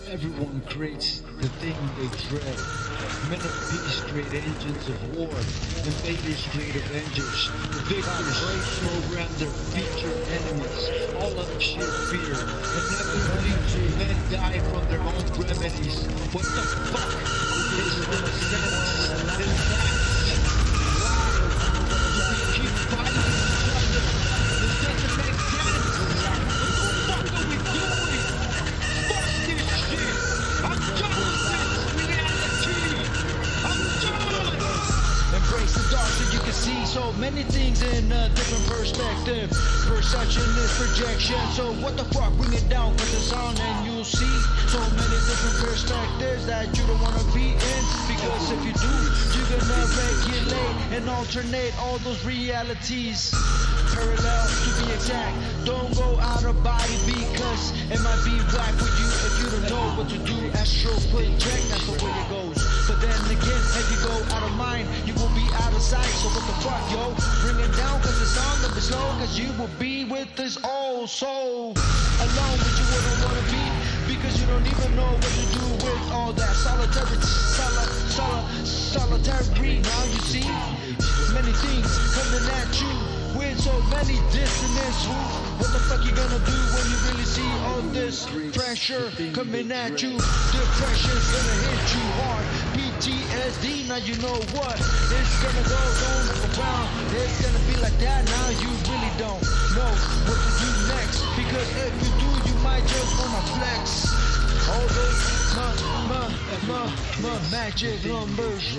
Everyone creates the thing they dread. Men of peace create engines of war. Invaders create avengers. The victors program their future enemies. All other shit fear. Inevitably, men die from their own remedies. What the fuck is the sense in that? We keep fighting each other. This doesn't make sense. What the fuck are we doing? Fuck this shit! I'm done with this reality! I'm done! Embrace the dark so you can see so many things in a different perspective. Perception is projection, so what the fuck, bring it down with the sound and you'll see so many different perspectives that you don't wanna be in. Because if you do, you're gonna regulate and alternate all those realities. Parallel to be exact, don't go out of body because it might be whack for you if you don't know what to do. Astral project, that's the way it goes. But then again, if you go out of mind, you will be out of sight. So what the fuck, yo? Bring it down cause the song will be slow, cause you will be with this old soul. Alone, but you wouldn't wanna be, because you don't even know what to do with all that solitary. Now you see many things coming at you with so many dissonance. What the fuck you gonna do when you really see all this pressure coming at you? Depression's gonna hit you hard. PTSD, now you know what it's gonna go around. It's gonna be like that. Now you really don't know what to do next, because if you do, you might just wanna flex all those magic numbers.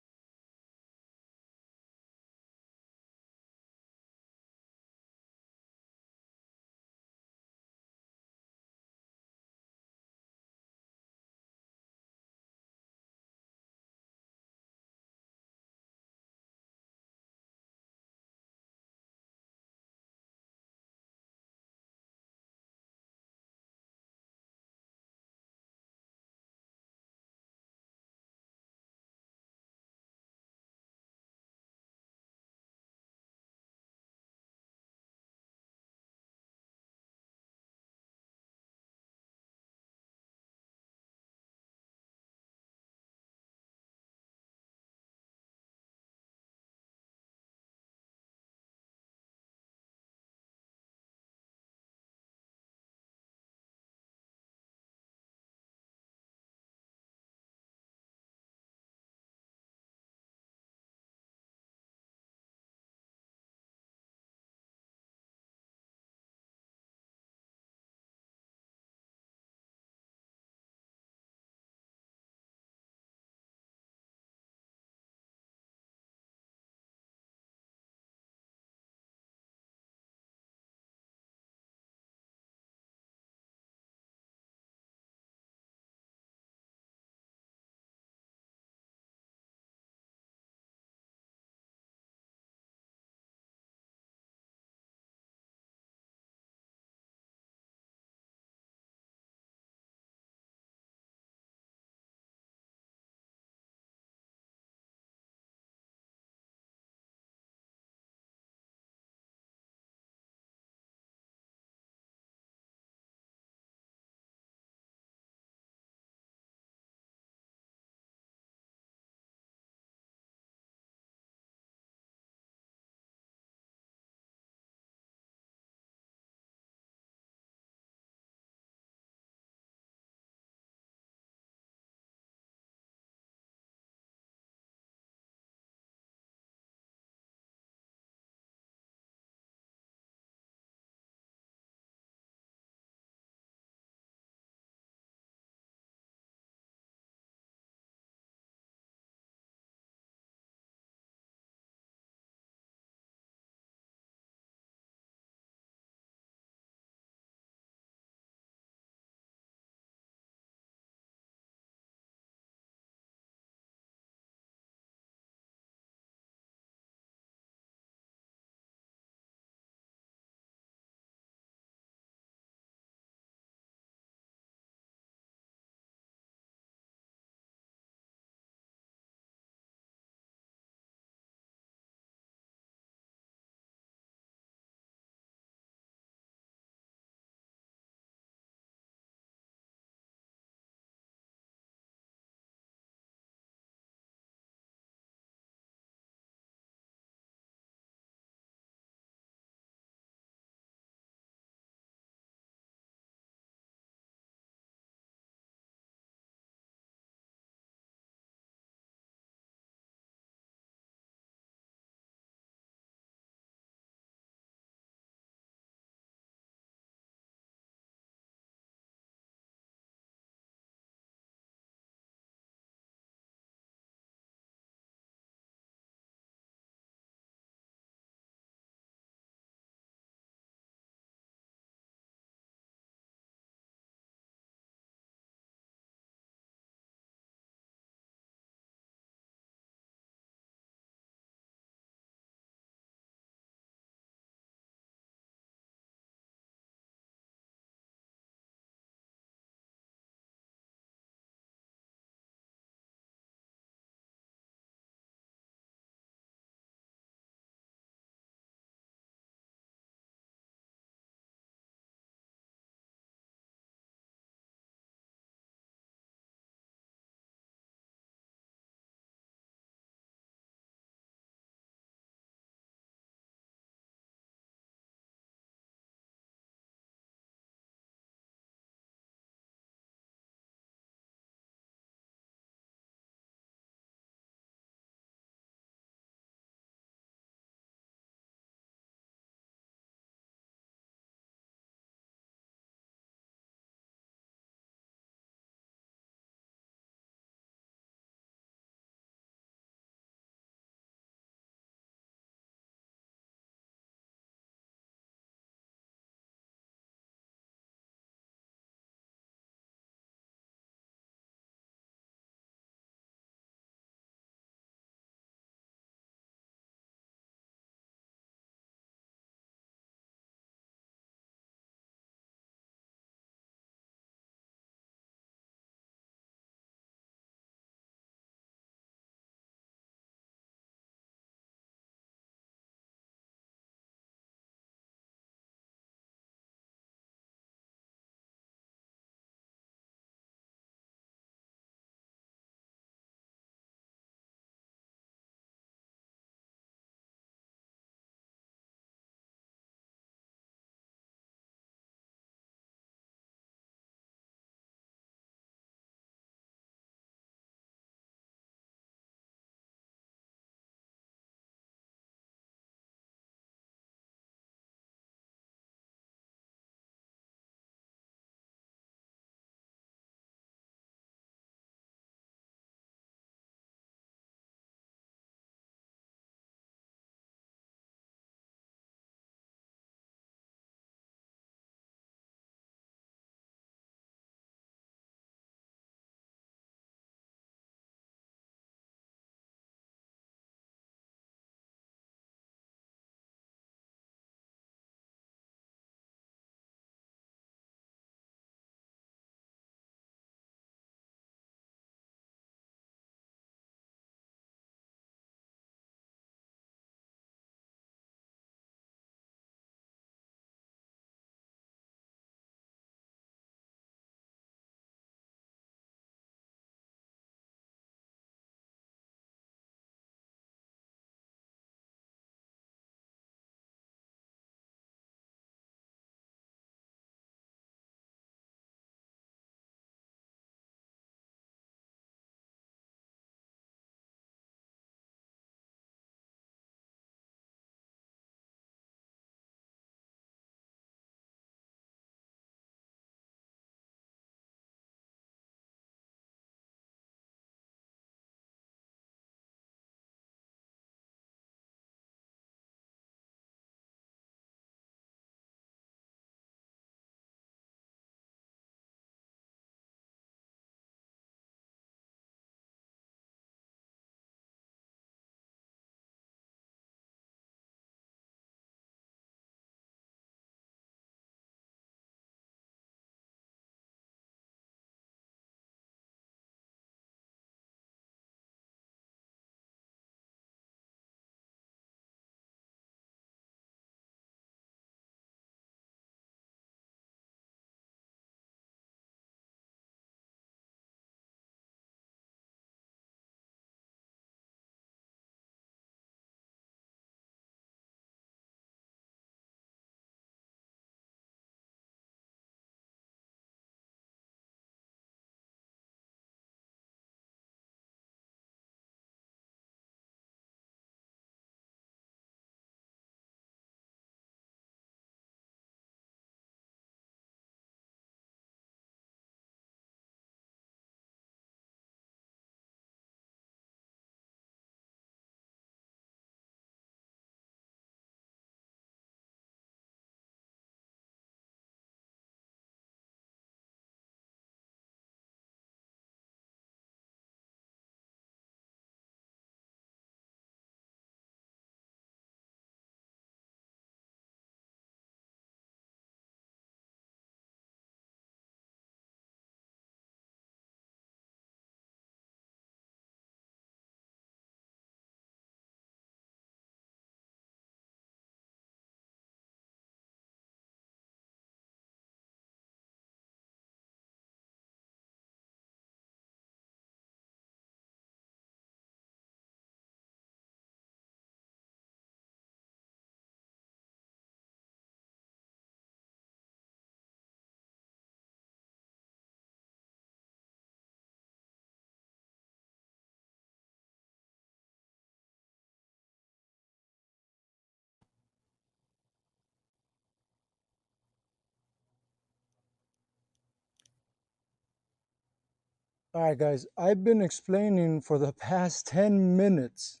All right, guys, I've been explaining for the past 10 minutes.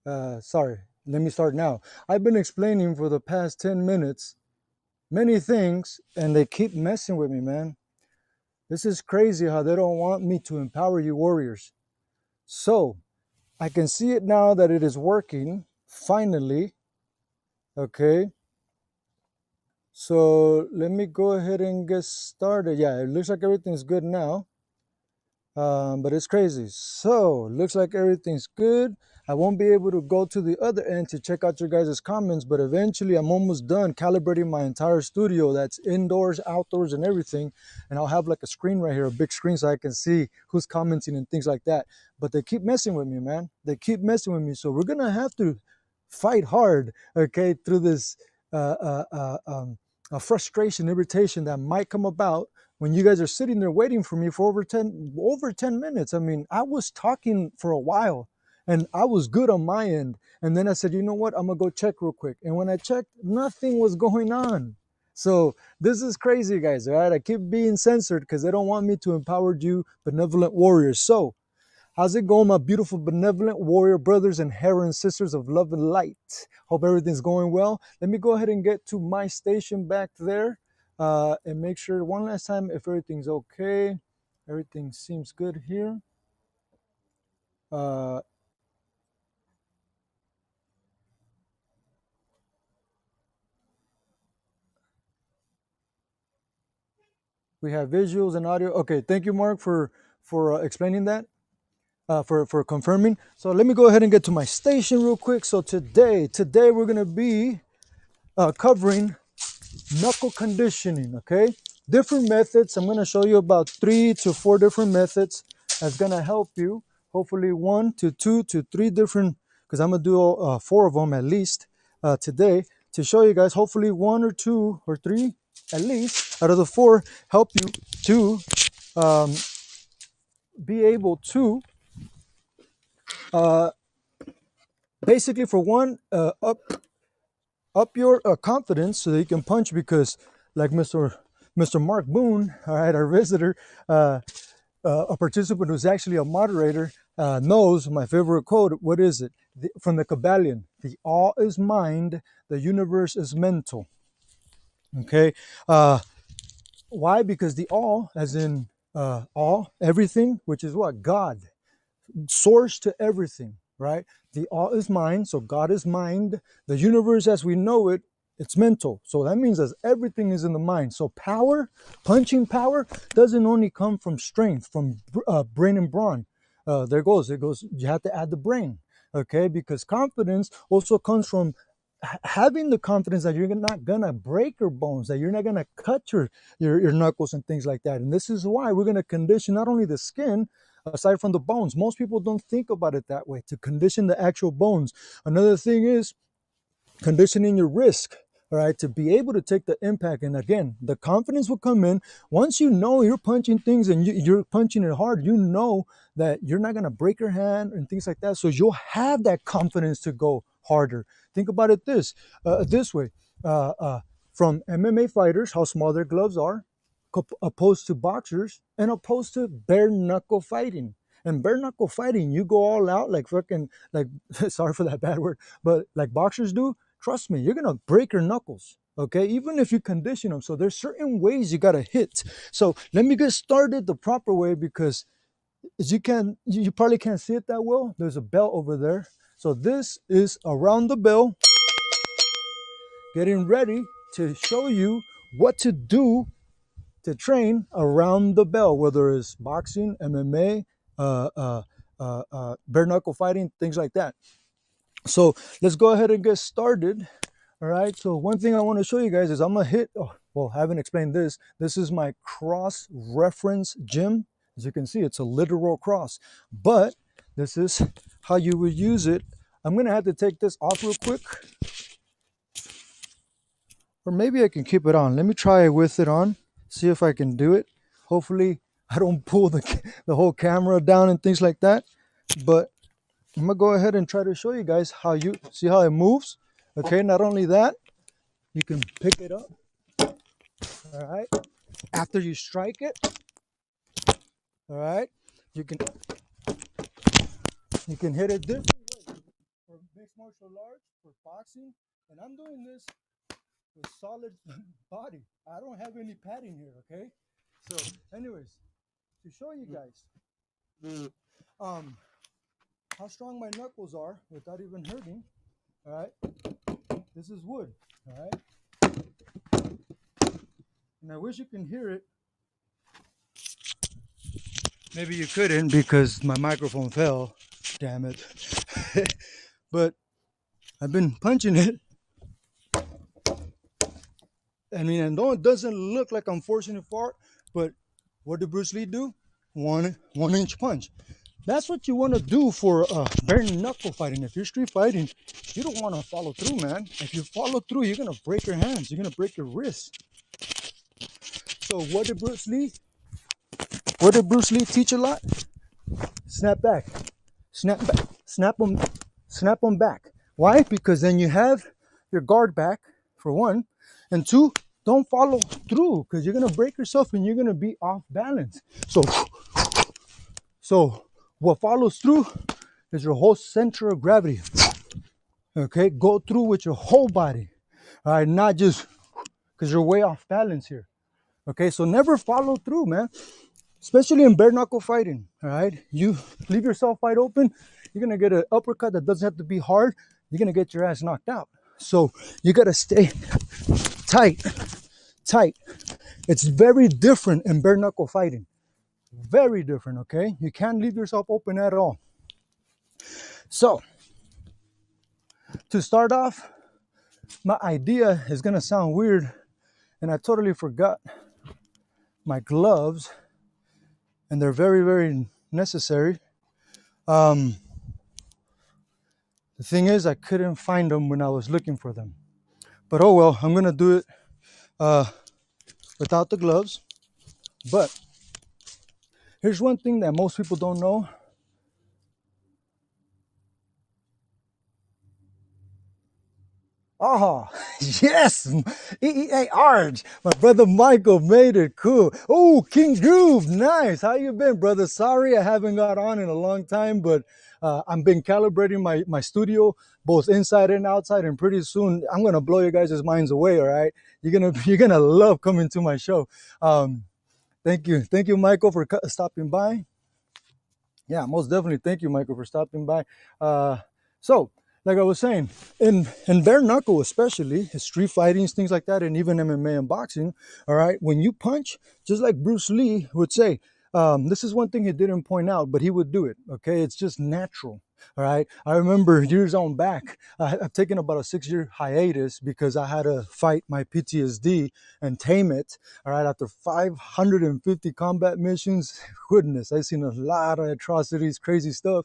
Sorry, let me start now. I've been explaining for the past 10 minutes many things, and they keep messing with me, man. This is crazy how they don't want me to empower you warriors. So I can see it now that it is working, finally. Okay, so let me go ahead and get started. Yeah, it looks like everything's good now. But it's crazy. So looks like everything's good. I won't be able to go to the other end to check out your guys' comments, but eventually I'm almost done calibrating my entire studio. That's indoors, outdoors, and everything. And I'll have like a screen right here, a big screen, so I can see who's commenting and things like that. But they keep messing with me, man. They keep messing with me. So we're gonna have to fight hard, okay, through this frustration, irritation that might come about when you guys are sitting there waiting for me for over 10 minutes. I mean, I was talking for a while and I was good on my end. And then I said, you know what? I'm gonna go check real quick. And when I checked, nothing was going on. So this is crazy, guys. All right. I keep being censored because they don't want me to empower you benevolent warriors. So how's it going, my beautiful benevolent warrior brothers and heron sisters of love and light? Hope everything's going well. Let me go ahead and get to my station back there and make sure one last time if everything's okay. Everything seems good here. Uh, we have visuals and audio. Okay, thank you, Mark, for explaining that. For confirming. So let me go ahead and get to my station real quick. So today we're gonna be covering knuckle conditioning. Okay, different methods. I'm going to show you about 3 to 4 different methods that's going to help you, hopefully 1 to 2 to 3 different, because I'm going to do 4 of them at least today to show you guys. Hopefully 1 or 2 or 3 at least out of the 4 help you to um, be able to uh, basically, for one, up your confidence so that you can punch, because like Mr. Mark Boone, all right, our visitor, a participant who's actually a moderator, knows my favorite quote. What is it? From the Kabbalion: the all is mind, the universe is mental. Okay. Why? Because the all, as in all, everything, which is what? God, source to everything, right? The all is mind, so God is mind. The universe as we know it, it's mental. So that means that everything is in the mind. So power, punching power, doesn't only come from strength, from brain and brawn. It goes, you have to add the brain, okay? Because confidence also comes from having the confidence that you're not gonna break your bones, that you're not gonna cut your knuckles and things like that. And this is why we're gonna condition not only the skin, aside from the bones. Most people don't think about it that way, to condition the actual bones. Another thing is conditioning your wrist, all right, to be able to take the impact. And again, the confidence will come in once you know you're punching things and you're punching it hard. You know that you're not going to break your hand and things like that. So you'll have that confidence to go harder. Think about it this way. Uh, uh, from MMA fighters, how small their gloves are, opposed to boxers, and opposed to bare knuckle fighting. And bare knuckle fighting, you go all out like fucking, like, sorry for that bad word, but like boxers do. Trust me, you're gonna break your knuckles, okay? Even if you condition them. So there's certain ways you gotta hit. So let me get started the proper way, because as you probably can't see it that well. There's a bell over there. So this is around the bell, getting ready to show you what to do to train around the bell, whether it's boxing, MMA, bare knuckle fighting, things like that. So let's go ahead and get started. All right. So one thing I want to show you guys is I'm gonna hit. Oh, well, I haven't explained this. This is my cross reference gym. As you can see, it's a literal cross, but this is how you would use it. I'm gonna have to take this off real quick, or maybe I can keep it on. Let me try it with it on, see if I can do it. Hopefully I don't pull the whole camera down and things like that, but I'm gonna go ahead and try to show you guys how you see how it moves. Okay, not only that, you can pick it up. All right, after you strike it, All right, you can hit it different ways for mixed martial arts, for boxing, and I'm doing this with solid body. I don't have any padding here. Okay, so anyways, to show you guys how strong my knuckles are without even hurting. All right, this is wood. All right, and I wish you can hear it. Maybe you couldn't because my microphone fell. Damn it. But I've been punching it. I mean, and though it doesn't look like I'm forcing it far, but what did Bruce Lee do? One inch punch. That's what you want to do for bare knuckle fighting. If you're street fighting, you don't want to follow through, man. If you follow through, you're gonna break your hands. You're gonna break your wrists. So what did Bruce Lee? What did Bruce Lee teach a lot? Snap back, snap back, snap them back. Why? Because then you have your guard back for one, and two, don't follow through because you're gonna break yourself and you're gonna be off balance. So what follows through is your whole center of gravity. Okay, go through with your whole body. All right, not just because you're way off balance here. Okay, so never follow through, man. Especially in bare knuckle fighting. All right, you leave yourself wide open, you're gonna get an uppercut that doesn't have to be hard. You're gonna get your ass knocked out. So you gotta stay tight. It's very different in bare knuckle fighting. Very different, okay? You can't leave yourself open at all. So, to start off, my idea is gonna sound weird, and I totally forgot my gloves, and they're very, very necessary. The thing is, I couldn't find them when I was looking for them. But oh well, I'm gonna do it without the gloves. But here's one thing that most people don't know. Oh, yes! Hey, Arj, my brother Michael made it cool. Oh, King Groove, nice. How you been, brother? Sorry I haven't got on in a long time, but I've been calibrating my studio, both inside and outside, and pretty soon I'm gonna blow you guys' minds away. All right, you're gonna love coming to my show. Thank you, Michael, for stopping by. Yeah, most definitely. Thank you, Michael, for stopping by. So, like I was saying, in bare knuckle, especially street fighting, things like that, and even MMA and boxing, all right, when you punch, just like Bruce Lee would say, this is one thing he didn't point out, but he would do it, okay? It's just natural, all right? I remember years on back, I've taken about a 6-year hiatus because I had to fight my PTSD and tame it, all right? After 550 combat missions, goodness, I've seen a lot of atrocities, crazy stuff.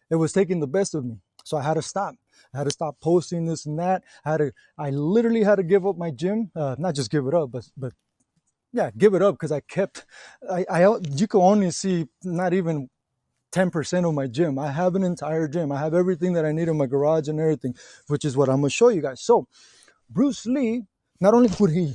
It was taking the best of me. So I had to stop. I had to stop posting this and that. I literally had to give up my gym. Not just give it up, but yeah, give it up because you can only see not even 10% of my gym. I have an entire gym. I have everything that I need in my garage and everything, which is what I'm gonna show you guys. So Bruce Lee, not only would he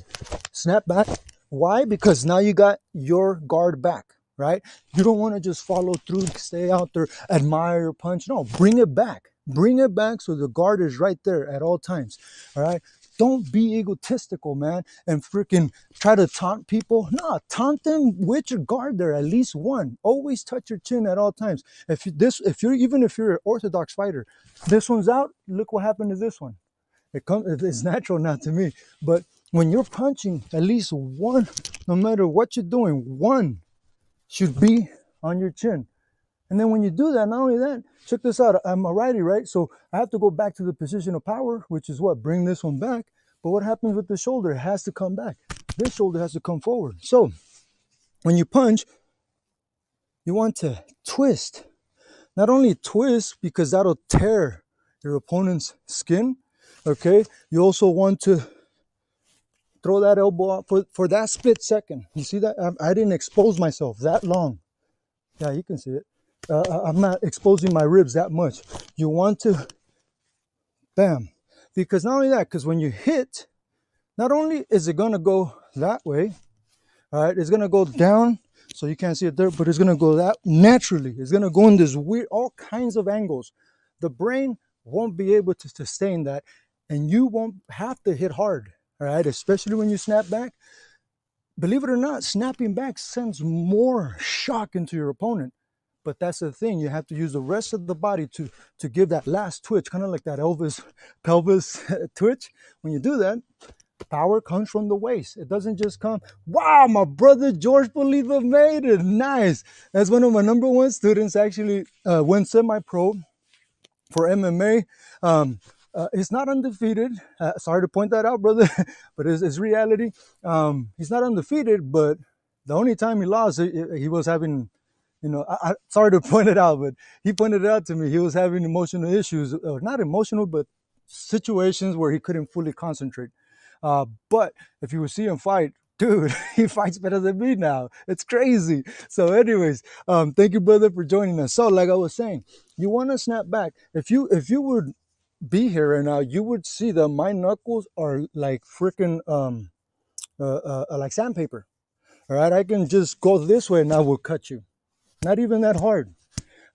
snap back, why? Because now you got your guard back, right? You don't want to just follow through, stay out there, admire your punch. No, bring it back. Bring it back so the guard is right there at all times, all right? Don't be egotistical, man, and freaking try to taunt people. No, taunt them with your guard there, at least one. Always touch your chin at all times. If you're an orthodox fighter, this one's out. Look what happened to this one. It's natural now to me. But when you're punching, at least one, no matter what you're doing, one should be on your chin. And then when you do that, not only that, check this out. I'm a righty, right? So I have to go back to the position of power, which is what? Bring this one back. But what happens with the shoulder? It has to come back. This shoulder has to come forward. So when you punch, you want to twist. Not only twist because that'll tear your opponent's skin, okay? You also want to throw that elbow out for that split second. You see that? I didn't expose myself that long. Yeah, you can see it. I'm not exposing my ribs that much. You want to, bam. Because not only that, because when you hit, not only is it going to go that way, all right, it's going to go down. so you can't see it there, but it's going to go that naturally. It's going to go in this weird, all kinds of angles. The brain won't be able to sustain that, and you won't have to hit hard, all right? Especially when you snap back. Believe it or not, snapping back sends more shock into your opponent. But that's the thing, you have to use the rest of the body to give that last twitch, kind of like that Elvis pelvis twitch. When you do that, power comes from the waist. It doesn't just come, wow, my brother George Poliva made it. Nice. That's one of my number one students, actually went semi-pro for MMA. He's not undefeated. Sorry to point that out, brother, but it's reality. He's not undefeated, but the only time he lost, he was having, you know, sorry to point it out, but he pointed it out to me. He was having emotional issues, not emotional, but situations where he couldn't fully concentrate. But if you would see him fight, dude, he fights better than me now. It's crazy. So anyways, thank you, brother, for joining us. So like I was saying, you want to snap back. If you would be here right now, you would see that my knuckles are like freaking like sandpaper. All right, I can just go this way and I will cut you. Not even that hard.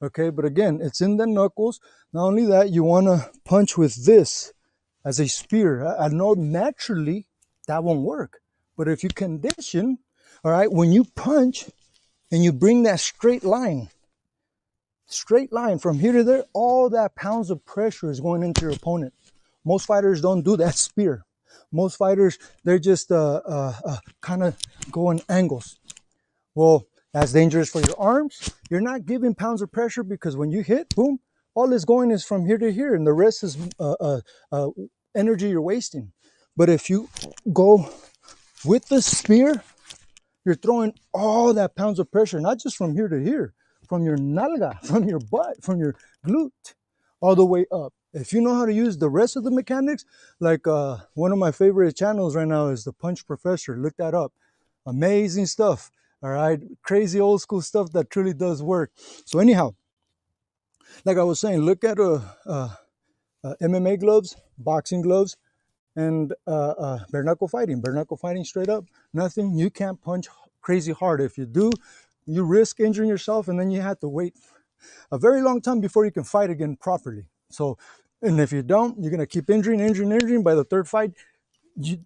Okay, but again, it's in the knuckles. Not only that, you want to punch with this as a spear. I know naturally that won't work, but if you condition, all right, when you punch and you bring that straight line from here to there, all that pounds of pressure is going into your opponent. Most fighters don't do that spear. Most fighters, they're just kind of going angles. Well, that's dangerous for your arms. You're not giving pounds of pressure because when you hit, boom, all that's going is from here to here, and the rest is energy you're wasting. But if you go with the spear, you're throwing all that pounds of pressure, not just from here to here, from your nalga, from your butt, from your glute, all the way up. If you know how to use the rest of the mechanics, like one of my favorite channels right now is the Punch Professor. Look that up. Amazing stuff. All right, crazy old school stuff that truly does work. So anyhow, like I was saying, look at MMA gloves, boxing gloves, and bare knuckle fighting. Bare knuckle fighting, straight up, nothing. You can't punch crazy hard. If you do, you risk injuring yourself, and then you have to wait a very long time before you can fight again properly. So, and if you don't, you're gonna keep injuring. By the third fight,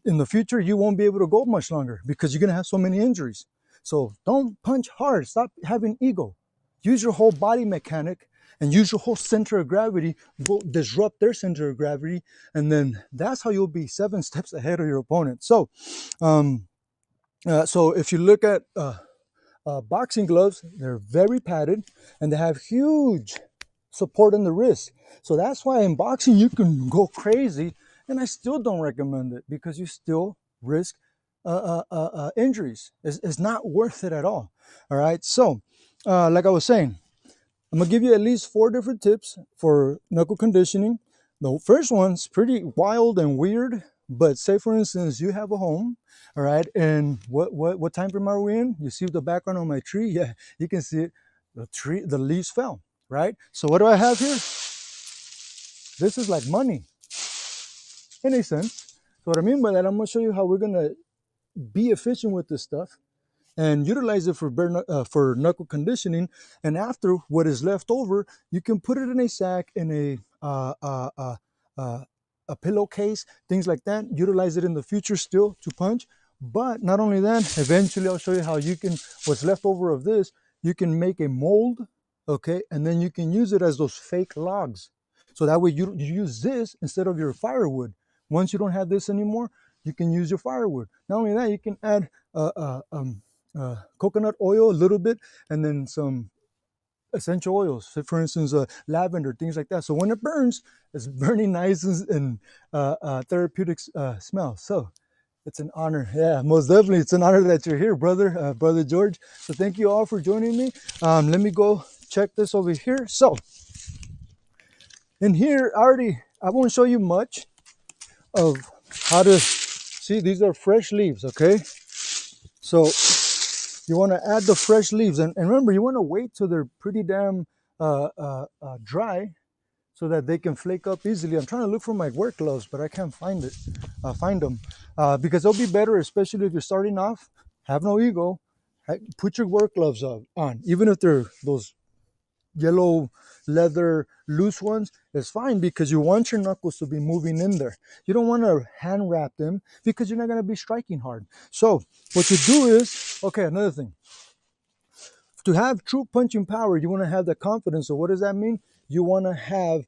in the future, you won't be able to go much longer because you're gonna have so many injuries. So don't punch hard. Stop having ego. Use your whole body mechanic and use your whole center of gravity. Go disrupt their center of gravity, and then that's how you'll be 7 steps ahead of your opponent. So, so if you look at boxing gloves, they're very padded and they have huge support in the wrist. So that's why in boxing you can go crazy, and I still don't recommend it because you still risk injuries. It's not worth it at all. All right. So, like I was saying, I'm gonna give you at least 4 different tips for knuckle conditioning. The first one's pretty wild and weird, but say for instance you have a home, all right, and what time frame are we in? You see the background on my tree? Yeah, you can see it. The leaves fell, right? So what do I have here? This is like money, in a sense. So what I mean by that, I'm gonna show you how we're gonna be efficient with this stuff and utilize it for knuckle conditioning. And after, what is left over, you can put it in a sack, in a pillowcase, things like that. Utilize it in the future still to punch. But not only that, eventually I'll show you how you can, what's left over of this, you can make a mold, okay, and then you can use it as those fake logs. So that way you use this instead of your firewood. Once you don't have this anymore, you can use your firewood. Not only that, you can add coconut oil a little bit, and then some essential oils. So for instance, lavender, things like that. So when it burns, it's burning nice and therapeutic smell. So it's an honor. Yeah, most definitely. It's an honor that you're here, brother, brother George. So thank you all for joining me. Let me go check this over here. So in here, I won't show you much of how to see. These are fresh leaves, okay? So you want to add the fresh leaves, and remember, you want to wait till they're pretty damn dry so that they can flake up easily. I'm trying to look for my work gloves, but I can't find them because they'll be better, especially if you're starting off. Have no ego, Put your work gloves on, even if they're those yellow leather loose ones. It's fine because you want your knuckles to be moving in there. You don't want to hand wrap them because you're not going to be striking hard. So what you do is, okay, another thing. To have true punching power, you want to have the confidence. So what does that mean? You want to have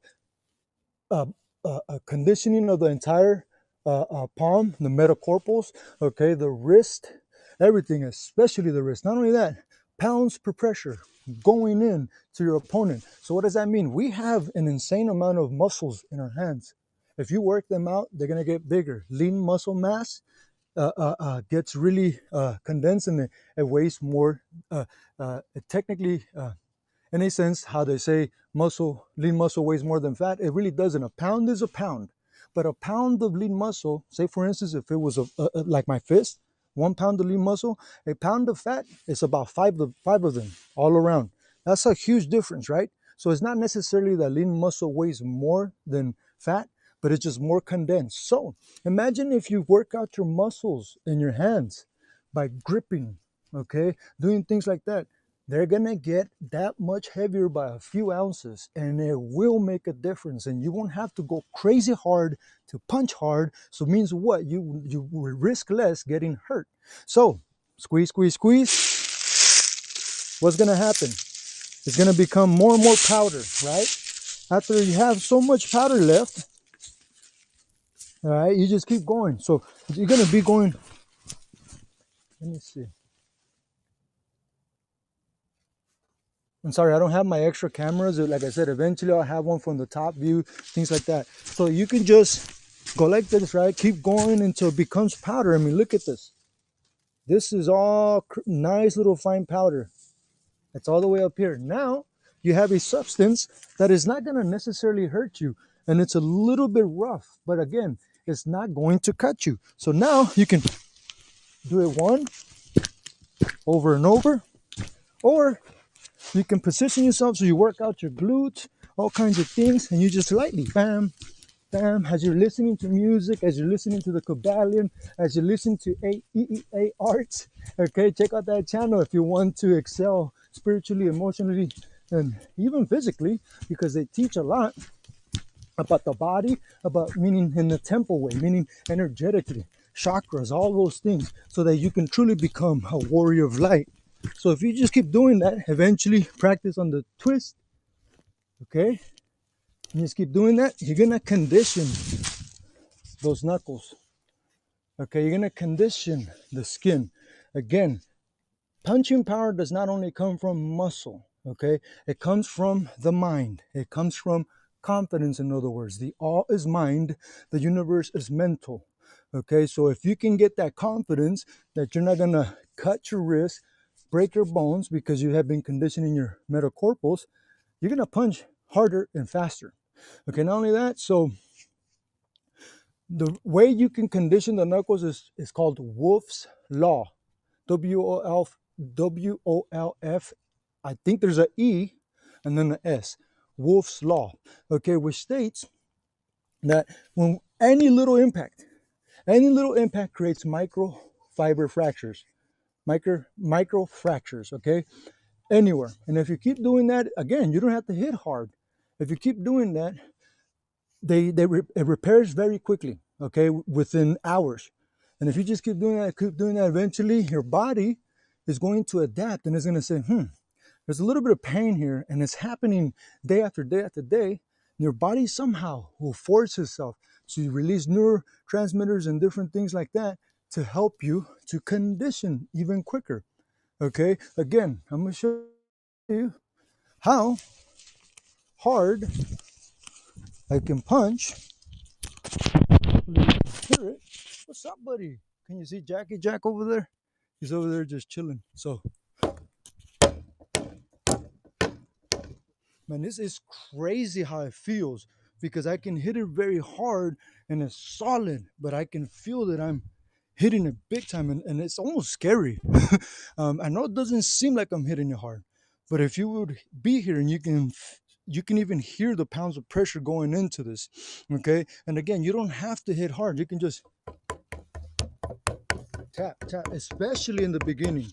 a, a conditioning of the entire palm, the metacarpals, okay, the wrist, everything, especially the wrist. Not only that, pounds per pressure going in to your opponent. So what does that mean? We have an insane amount of muscles in our hands. If you work them out, they're going to get bigger. Lean muscle mass gets really condensed, and it weighs more. It technically, in a sense, how they say lean muscle weighs more than fat, it really doesn't. A pound is a pound. But a pound of lean muscle, say for instance, if it was like my fist, 1 pound of lean muscle, a pound of fat is about five of them all around. That's a huge difference, right? So it's not necessarily that lean muscle weighs more than fat, but it's just more condensed. So imagine if you work out your muscles in your hands by gripping, okay, doing things like that. They're gonna get that much heavier by a few ounces, and it will make a difference. And you won't have to go crazy hard to punch hard. So it means what? You will risk less getting hurt. So squeeze, squeeze, squeeze. What's gonna happen? It's gonna become more and more powder, right? After you have so much powder left, all right, you just keep going. So you're gonna be going. Let me see. I'm sorry, I don't have my extra cameras. Like I said, eventually I'll have one from the top view, things like that. So you can just go like this, right? Keep going until it becomes powder. I mean, look at this. This is all nice little fine powder. It's all the way up here. Now you have a substance that is not going to necessarily hurt you. And it's a little bit rough, but again, it's not going to cut you. So now you can do it one over and over, or you can position yourself so you work out your glutes, all kinds of things, and you just lightly, bam, bam, as you're listening to music, as you're listening to the Kabbalion, as you listen to AEA Arts, okay, check out that channel if you want to excel spiritually, emotionally, and even physically, because they teach a lot about the body, about meaning in the temple way, meaning energetically, chakras, all those things, so that you can truly become a warrior of light. So if you just keep doing that, eventually practice on the twist, okay? And just keep doing that, you're gonna condition those knuckles. Okay, you're gonna condition the skin. Again, punching power does not only come from muscle, okay? It comes from the mind. It comes from confidence, in other words. The all is mind, the universe is mental. Okay, so if you can get that confidence that you're not gonna cut your wrist, break your bones because you have been conditioning your metacarpals, you're gonna punch harder and faster. Okay, not only that, so the way you can condition the knuckles is called Wolff's Law. W-O-L-F. I think there's an E and then an S. Wolff's Law. Okay, which states that when any little impact creates microfiber fractures. Micro fractures, okay? Anywhere. And if you keep doing that, again, you don't have to hit hard. If you keep doing that, it repairs very quickly, okay, within hours. And if you just keep doing that, eventually your body is going to adapt and it's going to say, there's a little bit of pain here, and it's happening day after day after day. Your body somehow will force itself to release neurotransmitters and different things like that to help you to condition even quicker. Okay, again, I'm going to show you how hard I can punch. Hopefully you can hear it. What's up, buddy? Can you see Jackie Jack over there? He's over there just chilling. So, man, this is crazy how it feels, because I can hit it very hard and it's solid, but I can feel that I'm hitting it big time, and it's almost scary. I know it doesn't seem like I'm hitting it hard, but if you would be here and you can even hear the pounds of pressure going into this, okay? And again, you don't have to hit hard. You can just tap, tap, especially in the beginning.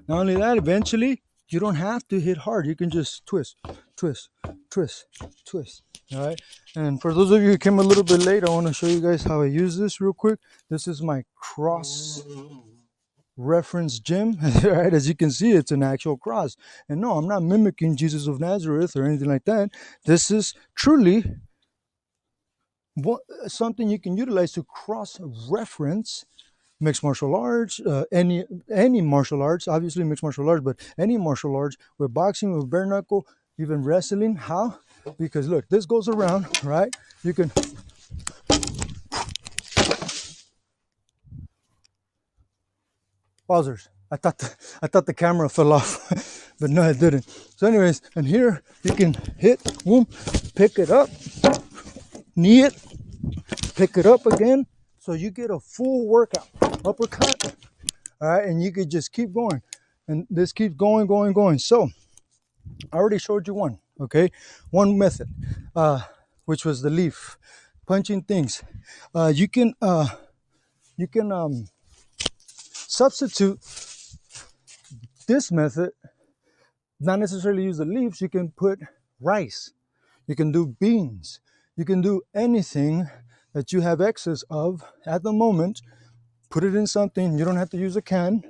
Not only that, eventually you don't have to hit hard. You can just twist, twist, twist, twist. All right. And for those of you who came a little bit late, I want to show you guys how I use this real quick. This is my cross reference gym. Right, as you can see, it's an actual cross. And no, I'm not mimicking Jesus of Nazareth or anything like that. This is truly something you can utilize to cross reference mixed martial arts, any martial arts, obviously mixed martial arts, but any martial arts, with boxing, with bare knuckle, even wrestling. How? Because look, this goes around, right? You can pausers. I thought the camera fell off, but no, it didn't. So, anyways, and here you can hit, boom, pick it up, knee it, pick it up again, so you get a full workout. Uppercut, all right, and you could just keep going, and this keeps going, going, going. So, I already showed you one, okay, one method, which was the leaf, punching things. You can substitute this method, not necessarily use the leaves. You can put rice, you can do beans, you can do anything that you have excess of at the moment. Put it in something. You don't have to use a can.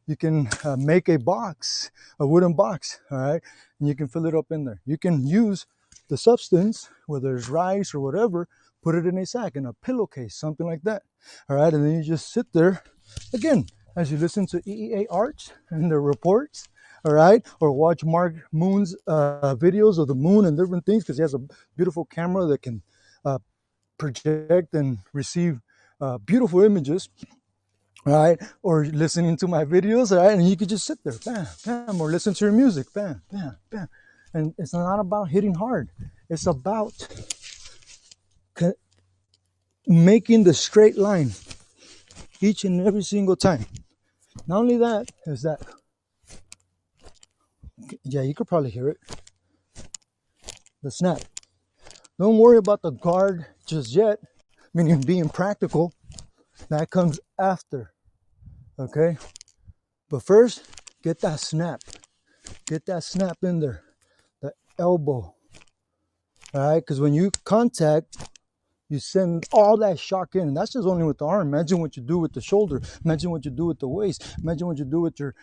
You can make a box, a wooden box, all right, and you can fill it up in there. You can use the substance, whether it's rice or whatever, put it in a sack, in a pillowcase, something like that, all right, and then you just sit there again as you listen to EEA Arts and their reports, all right, or watch Mark Moon's videos of the moon and different things, because he has a beautiful camera that can project and receive beautiful images, right? Or listening to my videos, right? And you could just sit there, bam, bam, or listen to your music, bam, bam, bam. And it's not about hitting hard. It's about making the straight line each and every single time. Not only that, is that, yeah, you could probably hear it, the snap. Don't worry about the guard just yet, meaning being practical. That comes after, okay? But first, get that snap. Get that snap in there, the elbow, all right? Because when you contact, you send all that shock in. And that's just only with the arm. Imagine what you do with the shoulder. Imagine what you do with the waist. Imagine what you do with your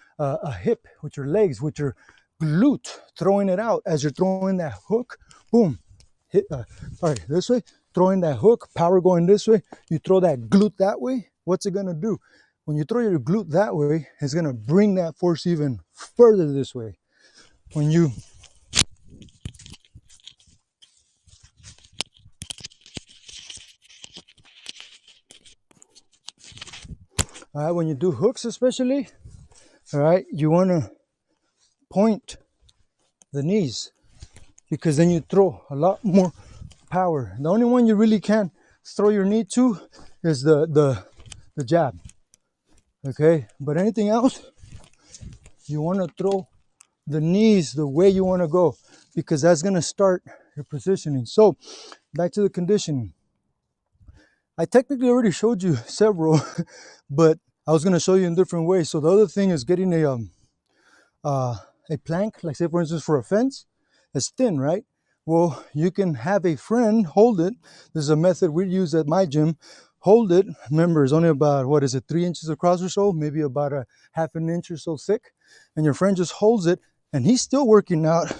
hip, with your legs, with your glute, throwing it out as you're throwing that hook. Boom. Hit. All right, this way. Throwing that hook, power going this way. You throw that glute that way. What's it going to do? When you throw your glute that way, it's going to bring that force even further this way. When you all right, when you do hooks especially, all right, you want to point the knees, because then you throw a lot more power. The only one you really can't throw your knee to is the jab, okay? But anything else, you want to throw the knees the way you want to go, because that's going to start your positioning. So back to the conditioning. I technically already showed you several, but I was going to show you in different ways. So the other thing is getting a plank, like say for instance for a fence, it's thin, right? Well, you can have a friend hold it. This is a method we use at my gym. Hold it. Remember, it's only about, 3 inches across or so, maybe about a half an inch or so thick. And your friend just holds it, and he's still working out,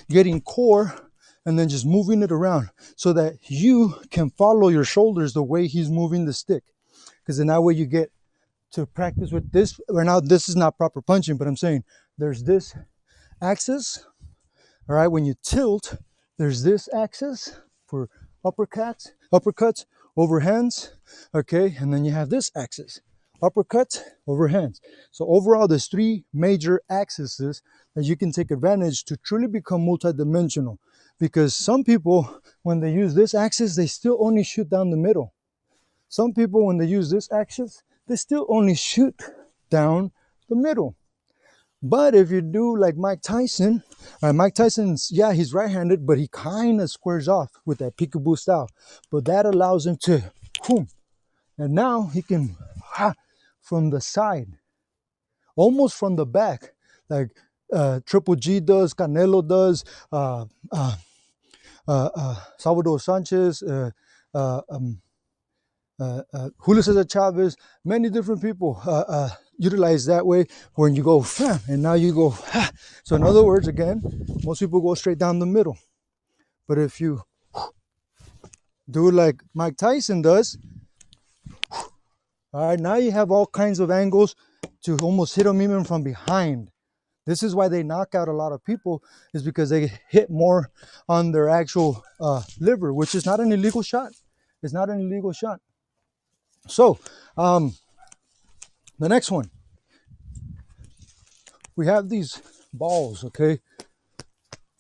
getting core, and then just moving it around so that you can follow your shoulders the way he's moving the stick. Because then that way you get to practice with this. Right now, this is not proper punching, but I'm saying there's this axis. All right, when you tilt, there's this axis for uppercuts, overhands, okay? And then you have this axis, uppercuts, overhands. So overall, there's 3 major axes that you can take advantage to truly become multidimensional. Because some people, when they use this axis, they still only shoot down the middle. Some people, when they use this axis, they still only shoot down the middle. But if you do like Mike Tyson, Mike Tyson's, yeah, he's right-handed, but he kind of squares off with that peekaboo style. But that allows him to, boom, and now he can, from the side, almost from the back. like Triple G does, Canelo does, Salvador Sanchez, Julio Cesar Chavez, many different people utilize that way when you go, and now you go, ha. So in other words, again, most people go straight down the middle. But if you do it like Mike Tyson does, all right, now you have all kinds of angles to almost hit them even from behind. This is why they knock out a lot of people, is because they hit more on their actual liver, which is not an illegal shot. It's not an illegal shot. So, the next one, we have these balls, okay?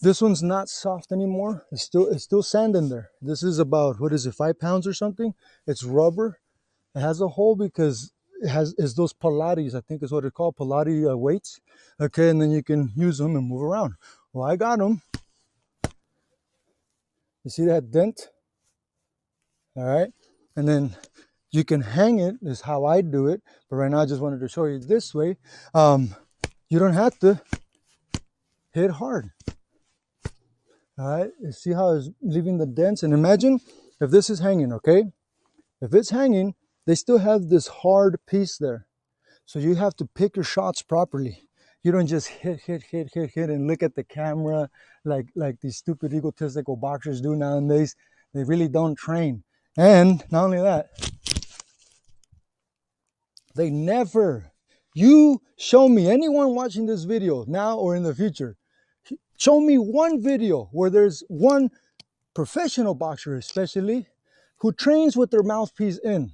This one's not soft anymore. It's still sand in there. This is about, what is it, 5 pounds or something? It's rubber. It has a hole because it's those Pilates, I think is what it's called, Pilates weights. Okay, and then you can use them and move around. Well, I got them. You see that dent? All right, and then you can hang it, is how I do it. But right now I just wanted to show you this way. You don't have to hit hard. All right, you see how it's leaving the dents? And imagine if this is hanging, okay? If it's hanging, they still have this hard piece there. So you have to pick your shots properly. You don't just hit, and look at the camera like these stupid egotistical boxers do nowadays. They really don't train. And not only that, they never, you show me, anyone watching this video now or in the future, show me one video where there's one professional boxer especially who trains with their mouthpiece in.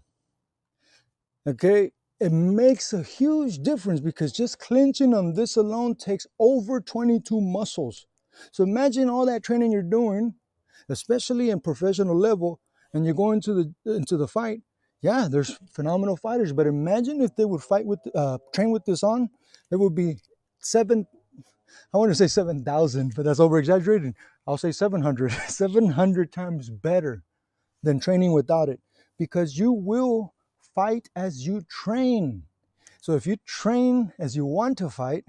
Okay, it makes a huge difference because just clinching on this alone takes over 22 muscles. So imagine all that training you're doing, especially in professional level, and you're going into the fight. Yeah, there's phenomenal fighters, but imagine if they would fight with train with this on, it would be I want to say 7,000, but that's over exaggerating. I'll say 700 700 times better than training without it, because you will fight as you train. So if you train as you want to fight,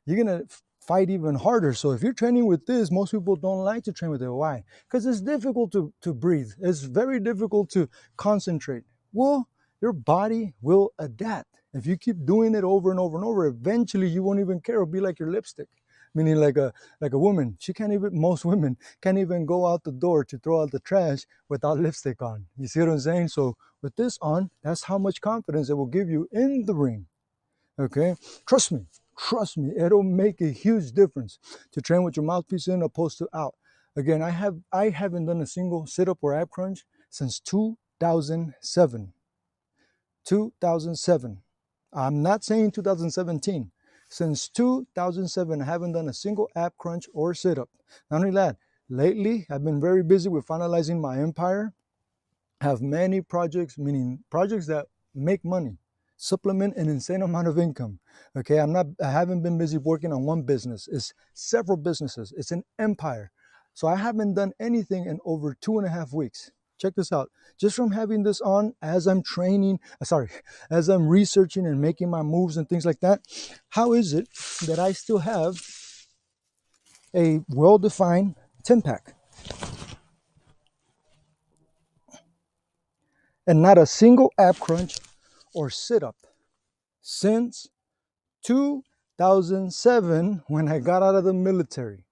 you're going to fight even harder. So if you're training with this, most people don't like to train with it. Why? Because it's difficult to breathe. It's very difficult to concentrate. Well, your body will adapt. If you keep doing it over and over and over, eventually you won't even care. It'll be like your lipstick. Meaning like a woman, most women can't even go out the door to throw out the trash without lipstick on. You see what I'm saying? So with this on, that's how much confidence it will give you in the ring. Okay, trust me, it'll make a huge difference to train with your mouthpiece in opposed to out. Again, I haven't done a single sit-up or ab crunch since 2007. 2007. I'm not saying 2017. Since 2007, I haven't done a single ab crunch or sit-up. Not only that, lately, I've been very busy with finalizing my empire. I have many projects, meaning projects that make money, supplement an insane amount of income. Okay, I haven't been busy working on one business. It's several businesses. It's an empire. So I haven't done anything in over 2.5 weeks. Check this out. Just from having this on as I'm training, as I'm researching and making my moves and things like that, how is it that I still have a well-defined 10-pack? And not a single ab crunch or sit-up since 2007 when I got out of the military.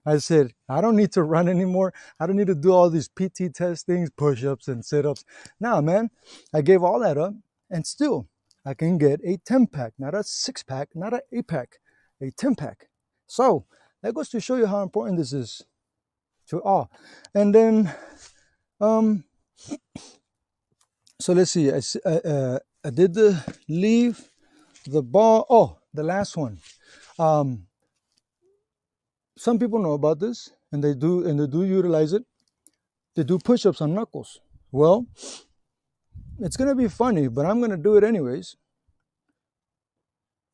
I said, I don't need to run anymore. I don't need to do all these PT testings, push-ups and sit-ups. Nah, man, I gave all that up, and still I can get a 10-pack, not a 6-pack, not an 8-pack, a 10-pack. So that goes to show you how important this is to all. And then, so let's see. I did the leave, the ball. Oh, the last one. Some people know about this, and they do utilize it. They do push-ups on knuckles. Well, it's gonna be funny, but I'm gonna do it anyways.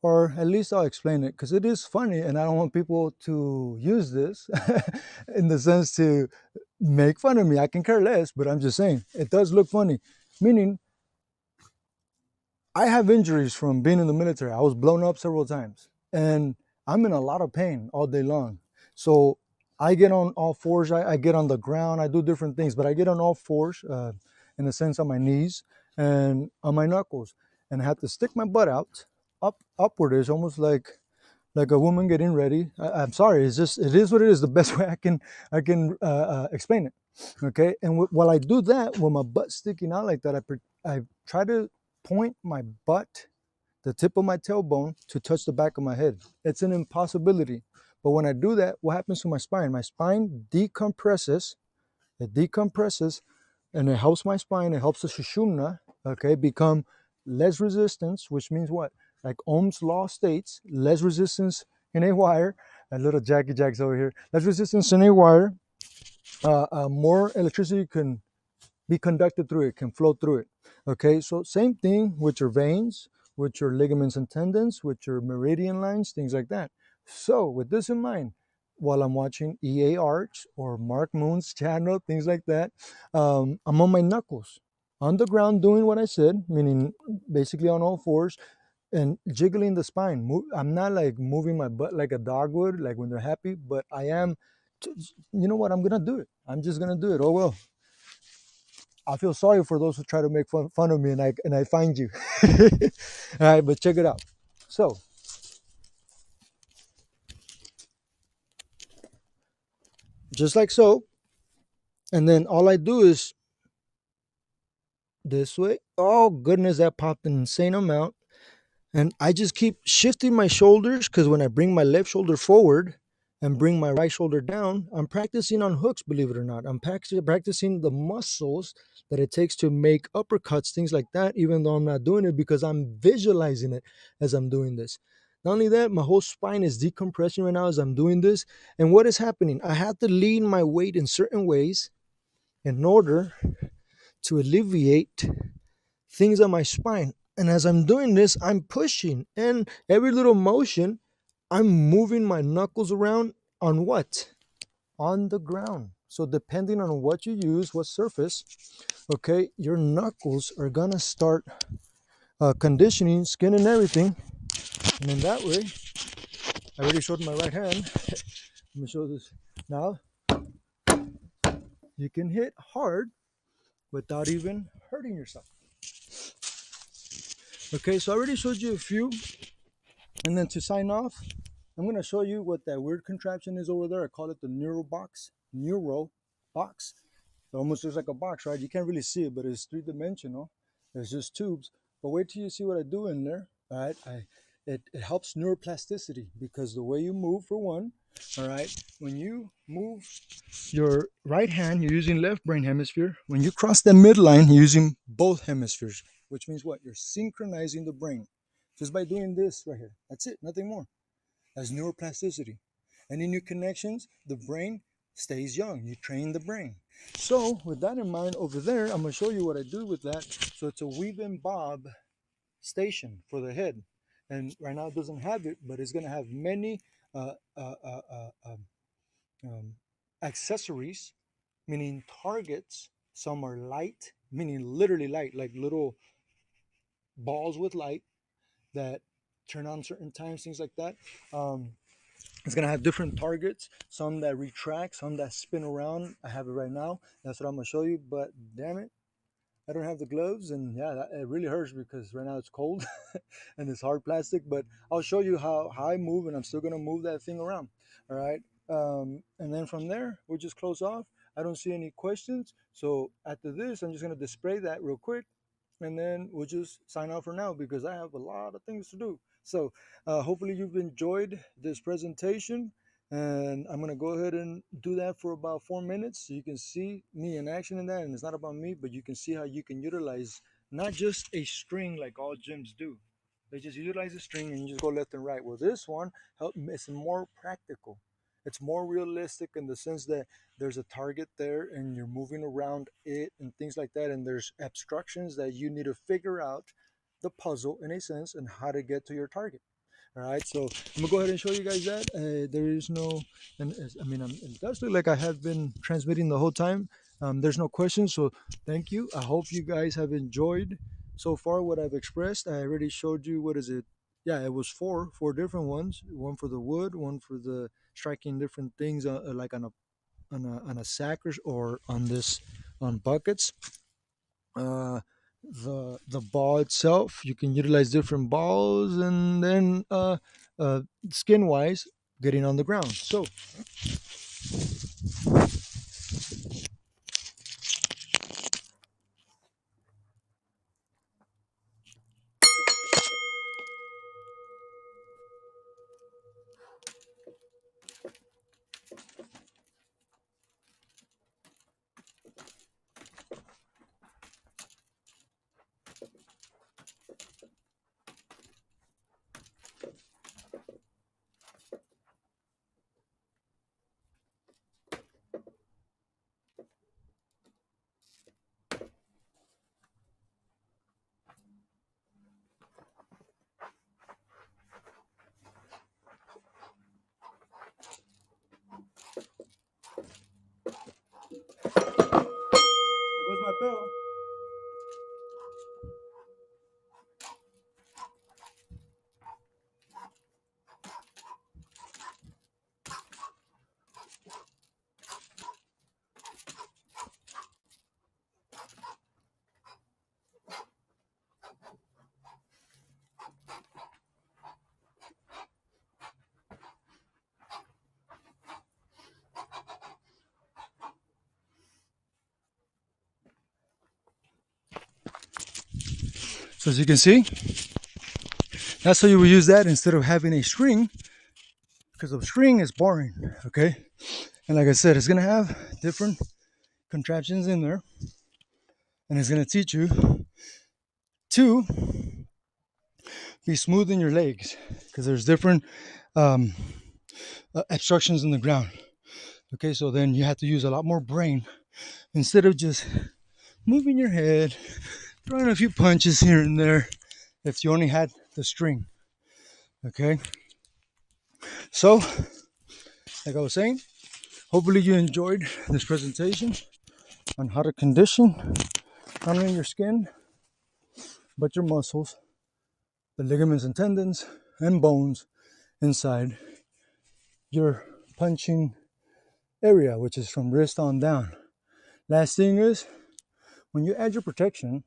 Or at least I'll explain it, because it is funny, and I don't want people to use this in the sense to make fun of me. I can care less, but I'm just saying it does look funny. Meaning, I have injuries from being in the military. I was blown up several times, and I'm in a lot of pain all day long. So I get on all fours. I get on the ground. I do different things, but I get on all fours, in the sense on my knees and on my knuckles, and I have to stick my butt out, upward is almost like a woman getting ready. I'm sorry, it's just it is what it is. The best way I can explain it. Okay, and while I do that, with my butt sticking out like that, I try to point my butt, the tip of my tailbone, to touch the back of my head. It's an impossibility. But when I do that, what happens to my spine? My spine decompresses. It decompresses, and it helps my spine. It helps the sushumna, okay, become less resistance, which means what? Like Ohm's law states, less resistance in a wire. A little Jackie Jacks over here. Less resistance in a wire. More electricity can be conducted through it, can flow through it. Okay, so same thing with your veins, with your ligaments and tendons, with your meridian lines, things like that. So with this in mind, while I'm watching EA Arts or Mark Moon's channel, things like that, I'm on my knuckles, on the ground doing what I said, meaning basically on all fours, and jiggling the spine. I'm not like moving my butt like a dog would, like when they're happy, but I am. You know what? I'm gonna do it. I'm just gonna do it. Oh well, I feel sorry for those who try to make fun of me, and I find you. All right, but check it out. So just like so, and then all I do is this way. Oh goodness, that popped an insane amount. And I just keep shifting my shoulders, because when I bring my left shoulder forward and bring my right shoulder down, I'm practicing on hooks, believe it or not. I'm practicing the muscles that it takes to make uppercuts, things like that, even though I'm not doing it, because I'm visualizing it as I'm doing this. Not only that, my whole spine is decompressing right now as I'm doing this. And what is happening? I have to lean my weight in certain ways in order to alleviate things on my spine. And as I'm doing this, I'm pushing, and every little motion, I'm moving my knuckles around on what? On the ground. So depending on what you use, what surface, okay, your knuckles are gonna start conditioning, skin and everything. And in that way, I already showed my right hand. Let me show this. Now, you can hit hard without even hurting yourself. Okay, so I already showed you a few. And then to sign off, I'm going to show you what that weird contraption is over there. I call it the Neuro box. Neuro box. It almost looks like a box, right? You can't really see it, but it's three-dimensional. There's just tubes. But wait till you see what I do in there. All right, it helps neuroplasticity, because the way you move, for one, all right, when you move your right hand, you're using left brain hemisphere. When you cross the midline, you're using both hemispheres, which means what? You're synchronizing the brain just by doing this right here. That's it, nothing more. That's neuroplasticity. Any new connections, the brain stays young. You train the brain. So with that in mind, over there, I'm going to show you what I do with that. So it's a weave and bob station for the head. And right now it doesn't have it, but it's going to have many uh, uh, uh, uh, um, um, accessories, meaning targets. Some are light, meaning literally light, like little balls with light that turn on certain times, things like that. It's gonna have different targets, some that retract, some that spin around. I have it right now. That's what I'm gonna show you. But damn it, I don't have the gloves, and yeah, it really hurts because right now it's cold and it's hard plastic. But I'll show you how I move, and I'm still gonna move that thing around. All right, and then from there we'll just close off. I don't see any questions, so after this, I'm just gonna display that real quick, and then we'll just sign off for now because I have a lot of things to do. So hopefully you've enjoyed this presentation, and I'm gonna go ahead and do that for about 4 minutes so you can see me in action in that. And it's not about me, but you can see how you can utilize not just a string like all gyms do. They just utilize a string and you just go left and right. Well, this one it's more practical. It's more realistic in the sense that there's a target there and you're moving around it and things like that, and there's abstractions that you need to figure out the puzzle in a sense and how to get to your target. All right, so I'm gonna go ahead and show you guys that there is no, and I mean, it does look like I have been transmitting the whole time. There's no questions, so thank you. I hope you guys have enjoyed so far what I've expressed. I already showed you, what is it, yeah, it was four different ones. One for the wood, one for the striking different things, like on a sack or on this on buckets. Uh, the ball itself, you can utilize different balls, and then skin wise, getting on the ground. There goes my bell. So as you can see, that's how you will use that instead of having a string, because a string is boring, okay? And like I said, it's gonna have different contraptions in there, and it's gonna teach you to be smooth in your legs, because there's different um, obstructions in the ground. Okay, so then you have to use a lot more brain instead of just moving your head, throwing a few punches here and there. If you only had the string, okay. So, like I was saying, hopefully you enjoyed this presentation on how to condition not only your skin, but your muscles, the ligaments and tendons and bones inside your punching area, which is from wrist on down. Last thing is, when you add your protection,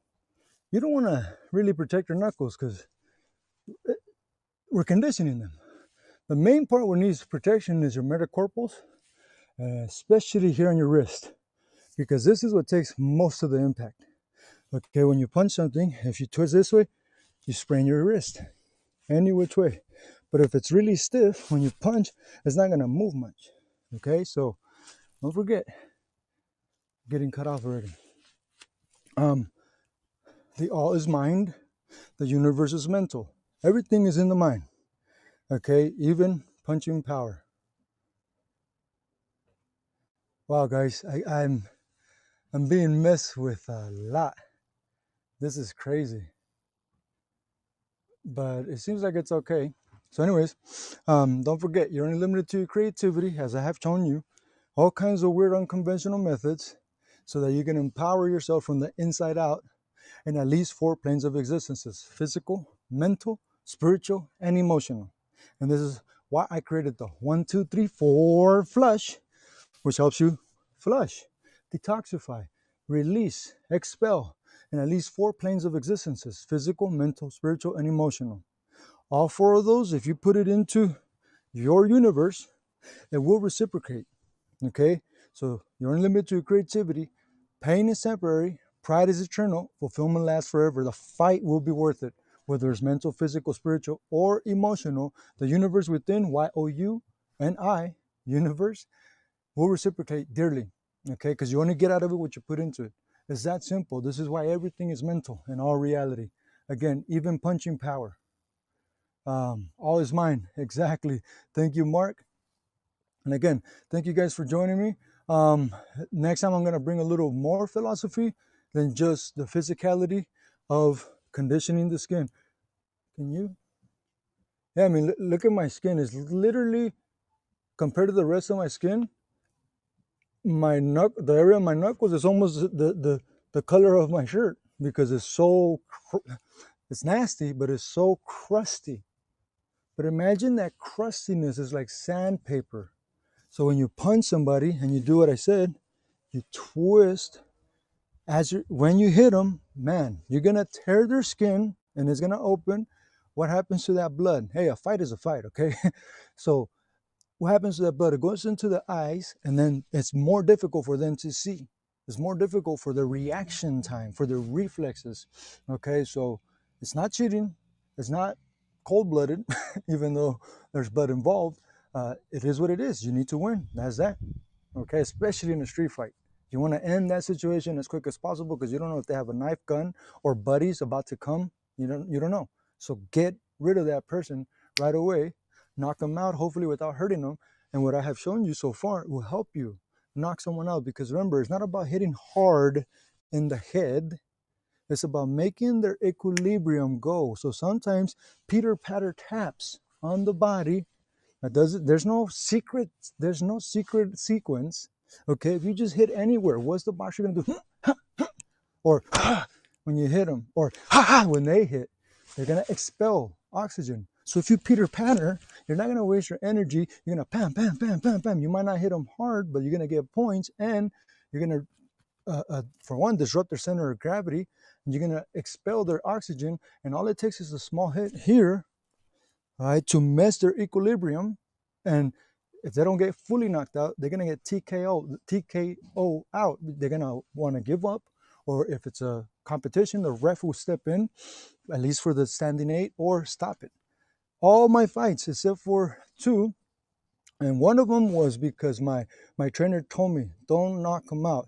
you don't want to really protect your knuckles because we're conditioning them. The main part what needs protection is your metacarpals, especially here on your wrist, because this is what takes most of the impact. Okay, when you punch something, if you twist this way, you sprain your wrist any which way. But if it's really stiff, when you punch, it's not gonna move much. Okay, so don't forget, getting cut off already. The all is mind, the universe is mental. Everything is in the mind. Okay, even punching power. Wow, guys, I'm being messed with a lot. This is crazy, but it seems like it's okay. So, anyways, don't forget, you're only limited to your creativity, as I have shown you, all kinds of weird unconventional methods, so that you can empower yourself from the inside out in at least 4 planes of existences: physical, mental, spiritual, and emotional. And this is why I created the 1, 2, 3, 4 flush, which helps you flush, detoxify, release, expel in at least 4 planes of existences: physical, mental, spiritual, and emotional. All 4 of those, if you put it into your universe, it will reciprocate. Okay, so you're unlimited to creativity. Pain is temporary, pride is eternal, fulfillment lasts forever. The fight will be worth it, whether it's mental, physical, spiritual, or emotional. The universe within, YOU-N-I, universe, will reciprocate dearly. Okay, because you only get out of it what you put into it. It's that simple. This is why everything is mental in all reality. Again, even punching power. All is mine. Exactly. Thank you, Mark. And again, thank you guys for joining me. Next time I'm going to bring a little more philosophy than just the physicality of conditioning the skin. Can you? Yeah, I mean, look at my skin. It's literally, compared to the rest of my skin, the area of my knuckles is almost the color of my shirt, because it's so, it's nasty, but it's so crusty. But imagine that crustiness is like sandpaper. So when you punch somebody and you do what I said, you twist when you hit them, man, you're gonna tear their skin and it's gonna open. What happens to that blood? Hey, a fight is a fight, okay? So what happens to that blood? It goes into the eyes, and then it's more difficult for them to see. It's more difficult for their reaction time, for their reflexes. Okay, so it's not cheating, it's not cold-blooded, even though there's blood involved. It is what it is. You need to win. That's that. Okay, especially in a street fight. You want to end that situation as quick as possible because you don't know if they have a knife, gun, or buddies about to come. You don't know. So get rid of that person right away. Knock them out, hopefully without hurting them. And what I have shown you so far will help you knock someone out, because remember, it's not about hitting hard in the head. It's about making their equilibrium go. So sometimes Peter Patter taps on the body. There's no secret sequence. Okay, if you just hit anywhere, what's the boxer gonna do? Or when you hit them, or when they hit, they're gonna expel oxygen. So if you Peter Patter, you're not gonna waste your energy. You're gonna pam, pam, pam, pam, pam. You might not hit them hard, but you're gonna get points, and you're gonna, for one, disrupt their center of gravity, and you're gonna expel their oxygen. And all it takes is a small hit here, right, to mess their equilibrium. And if they don't get fully knocked out, they're gonna get TKO out. They're gonna want to give up, or if it's a competition, the ref will step in, at least for the standing 8, or stop it. All my fights, except for 2, and one of them was because my trainer told me, don't knock them out.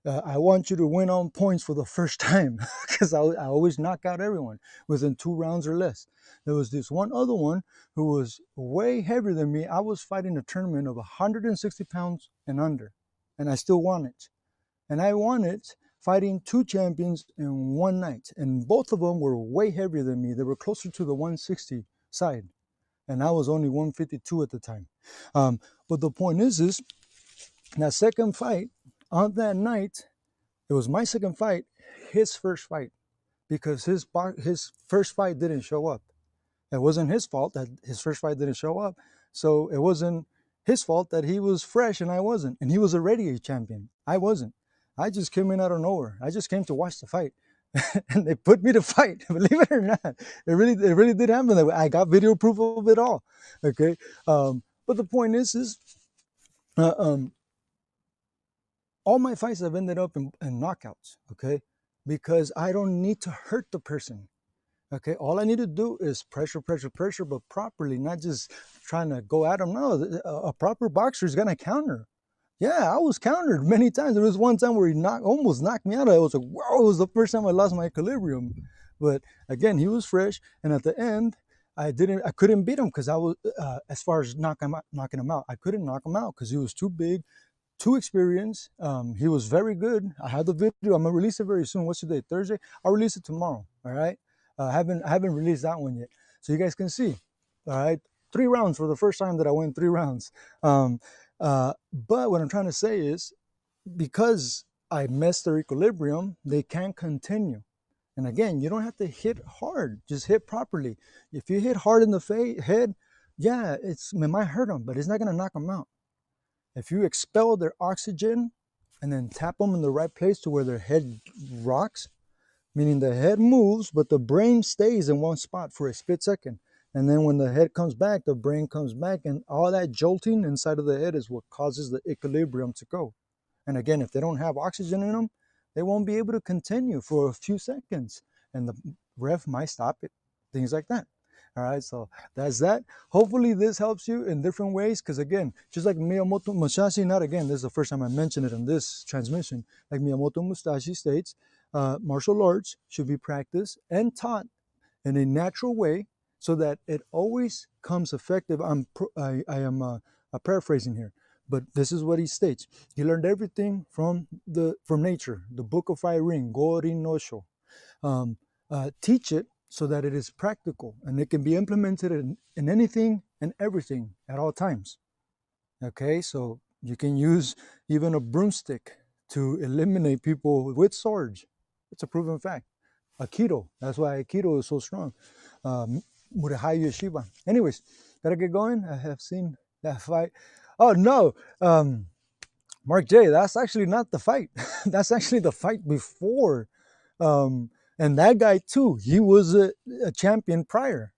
I want you to win on points for the first time, because I always knock out everyone within 2 rounds or less. There was this one other one who was way heavier than me. I was fighting a tournament of 160 pounds and under, and I still won it. And I won it fighting 2 champions in one night, and both of them were way heavier than me. They were closer to the 160 side, and I was only 152 at the time. But the point is that second fight, on that night, it was my second fight, his first fight, because his first fight didn't show up. It wasn't his fault that his first fight didn't show up. So it wasn't his fault that he was fresh and I wasn't. And he was already a champion. I wasn't. I just came in out of nowhere. I just came to watch the fight. And they put me to fight, believe it or not. It really did happen. I got video proof of it all. Okay. But the point is all my fights have ended up in knockouts, okay? Because I don't need to hurt the person, okay? All I need to do is pressure, but properly, not just trying to go at them. No, a proper boxer is gonna counter. Yeah, I was countered many times. There was one time where he almost knocked me out. I was like, whoa, it was the first time I lost my equilibrium. But again, he was fresh, and at the end, I couldn't beat him because I was, as far as knocking him out, I couldn't knock him out because he was too big, too experienced. He was very good. I have the video. I'm gonna release it very soon. What's today? Thursday. I'll release it tomorrow. All right. I haven't released that one yet, so you guys can see. All right. 3 rounds for the first time that I went 3 rounds. But what I'm trying to say is, because I messed their equilibrium, they can't continue. And again, you don't have to hit hard. Just hit properly. If you hit hard in the head, yeah, it might hurt them, but it's not gonna knock them out. If you expel their oxygen and then tap them in the right place to where their head rocks, meaning the head moves, but the brain stays in one spot for a split second. And then when the head comes back, the brain comes back, and all that jolting inside of the head is what causes the equilibrium to go. And again, if they don't have oxygen in them, they won't be able to continue for a few seconds, and the ref might stop it, things like that. All right, so that's that. Hopefully this helps you in different ways, because again, just like Miyamoto Musashi, not again, this is the first time I mention it in this transmission, like Miyamoto Musashi states, martial arts should be practiced and taught in a natural way so that it always comes effective. I am paraphrasing here, but this is what he states. He learned everything from nature, the Book of Fire Ring, Gori no Sho. Teach it so that it is practical and it can be implemented in anything and everything at all times. Okay, so you can use even a broomstick to eliminate people with swords. It's a proven fact. Aikido, that's why Aikido is so strong. Murehayu Yeshiva. Anyways, gotta get going. I have seen that fight. Oh no, Mark J. That's actually not the fight. That's actually the fight before. And that guy too. He was a champion prior.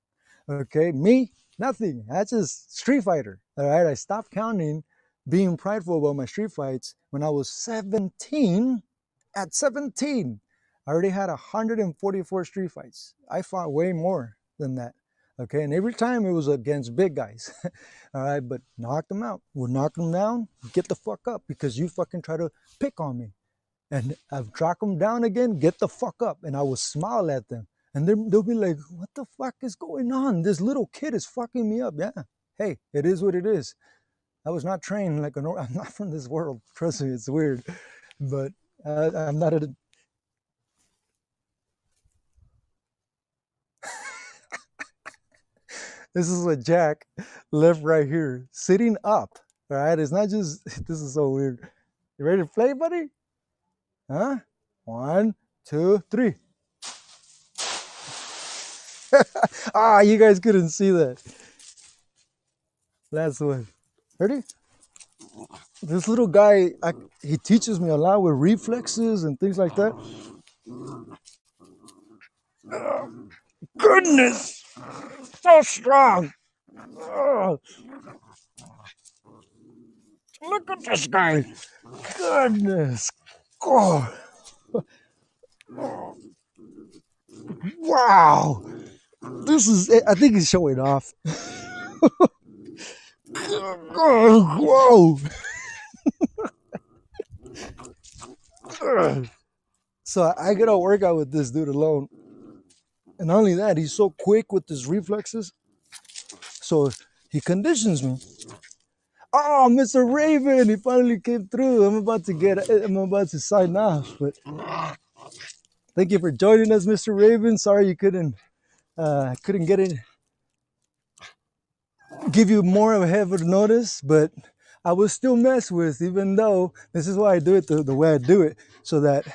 Okay, me nothing. That's just Street Fighter. All right, I stopped counting, being prideful about my street fights when I was 17. At 17, I already had 144 street fights. I fought way more than that. Okay, and every time it was against big guys. All right, but knocked them out. Would knock them down, get the fuck up because you fucking try to pick on me. And I've dropped them down again, get the fuck up. And I will smile at them. And they'll be like, what the fuck is going on? This little kid is fucking me up. Yeah, hey, it is what it is. I was not trained like I'm not from this world. Trust me, it's weird. But I'm not a... This is what Jack left right here, sitting up. All right, it's not just, this is so weird. You ready to play, buddy? Huh? 1, 2, 3. Ah, you guys couldn't see that. Last one. Ready? This little guy, he teaches me a lot with reflexes and things like that. Goodness! So strong! Oh, look at this guy! Goodness! Oh. Wow! This is, I think he's showing off. Whoa! So I gotta work out with this dude alone. And not only that, he's so quick with his reflexes. So he conditions me. Oh, Mr. Raven, he finally came through. I'm about to sign off. But thank you for joining us, Mr. Raven. Sorry you couldn't get it, give you more of a heavy notice, but I will still mess with, even though this is why I do it the way I do it, so that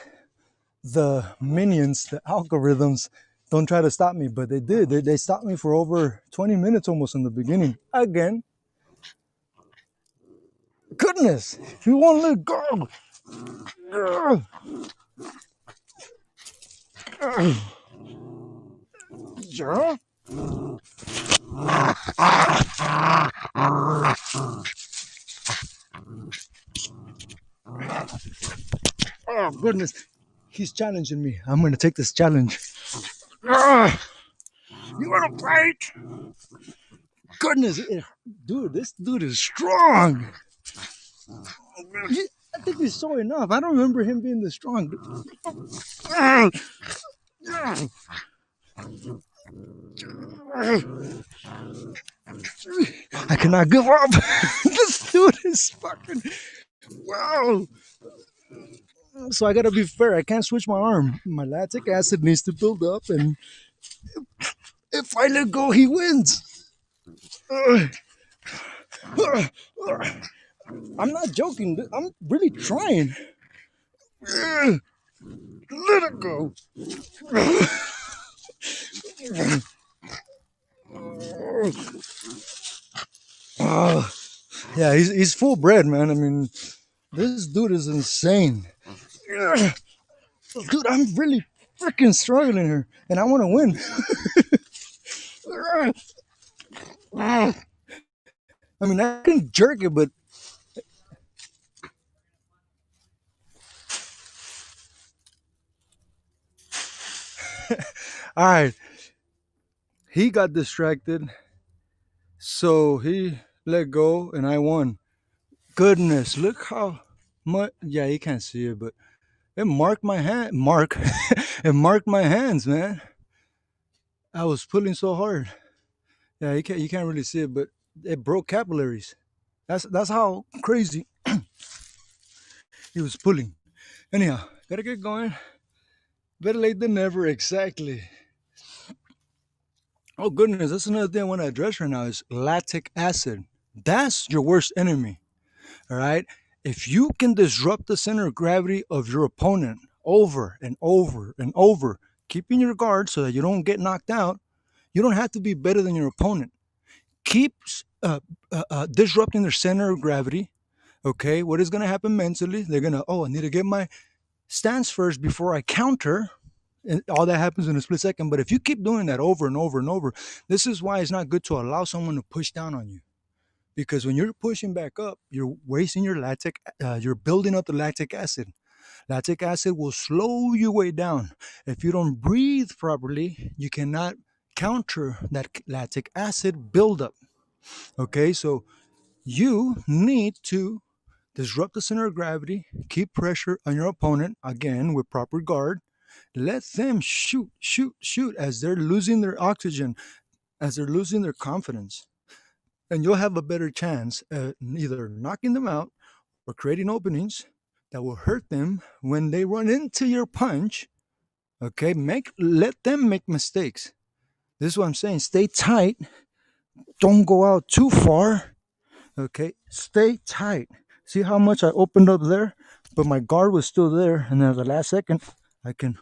the minions, the algorithms, don't try to stop me. But they did. They stopped me for over 20 minutes almost in the beginning. Again. Goodness, you won't let go. Yeah. Oh, goodness. He's challenging me. I'm going to take this challenge. You want to fight? Goodness. Dude, this dude is strong. I think he's showing off. I don't remember him being this strong. I cannot give up. This dude is fucking... Wow. So I gotta be fair. I can't switch my arm. My lactic acid needs to build up, and if I let go, he wins. I'm not joking. I'm really trying. Let it go. Yeah, he's full bred, man. I mean, this dude is insane. Dude, I'm really freaking struggling here, and I want to win. I mean, I can jerk it, but all right. He got distracted, so he let go, and I won. Goodness, look how much. Yeah, you can't see it, but it marked my hand. It marked my hands, man. I was pulling so hard. Yeah, you can't really see it, but it broke capillaries. That's how crazy he was pulling. Anyhow, gotta get going. Better late than never, exactly. Oh goodness, that's another thing I want to address right now is lactic acid. That's your worst enemy. All right. If you can disrupt the center of gravity of your opponent over and over and over, keeping your guard so that you don't get knocked out, You don't have to be better than your opponent. Keep disrupting their center of gravity. Okay, what is going to happen mentally? They're going to, oh, I need to get my stance first before I counter. And all that happens in a split second. But if you keep doing that over and over and over, this is why it's not good to allow someone to push down on you. Because when you're pushing back up, you're wasting your lactic, you're building up the lactic acid. Lactic acid will slow you way down. If you don't breathe properly, you cannot counter that lactic acid buildup. Okay, so you need to disrupt the center of gravity, keep pressure on your opponent, again, with proper guard. Let them shoot, shoot, shoot as they're losing their oxygen, as they're losing their confidence. And you'll have a better chance at either knocking them out or creating openings that will hurt them when they run into your punch. Okay, let them make mistakes. This is what I'm saying. Stay tight. Don't go out too far. Okay, stay tight. See how much I opened up there, but my guard was still there. And then at the last second, I can,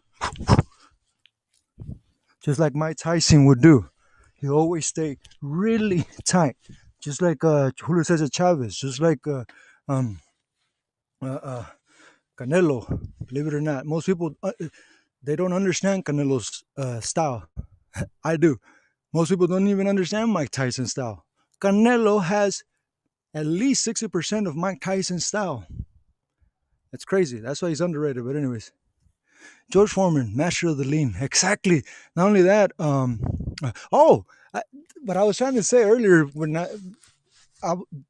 just like Mike Tyson would do. He always stay really tight, just like Julio Cesar Chavez, just like um, uh, uh, Canelo. Believe it or not, most people they don't understand Canelo's style. I do. Most people don't even understand Mike Tyson's style. Canelo has at least 60% of Mike Tyson's style. That's crazy. That's why he's underrated. But anyways, George Foreman, master of the lean. Exactly. Not only that. Oh, what I was trying to say earlier when I,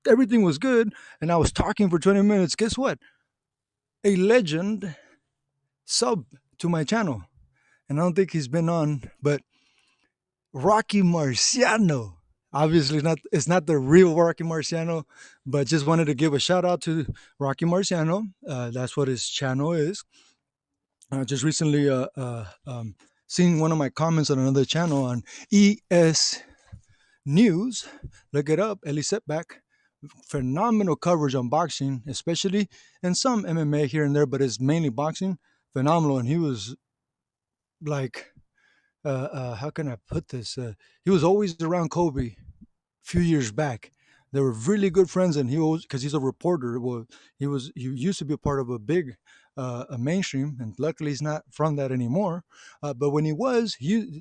everything was good and I was talking for 20 minutes. Guess what? A legend sub to my channel, and I don't think he's been on, but Rocky Marciano. Obviously, it's not the real Rocky Marciano, but just wanted to give a shout out to Rocky Marciano. That's what his channel is. Just recently seen one of my comments on another channel on ES News. Look it up, Ellie Setback. Phenomenal coverage on boxing, especially and some MMA here and there, but it's mainly boxing. Phenomenal, and he was like, how can I put this? He was always around Kobe a few years back. They were really good friends, and he was, because he's a reporter. Well, he used to be a part of a big a mainstream, and luckily he's not from that anymore. But when he was,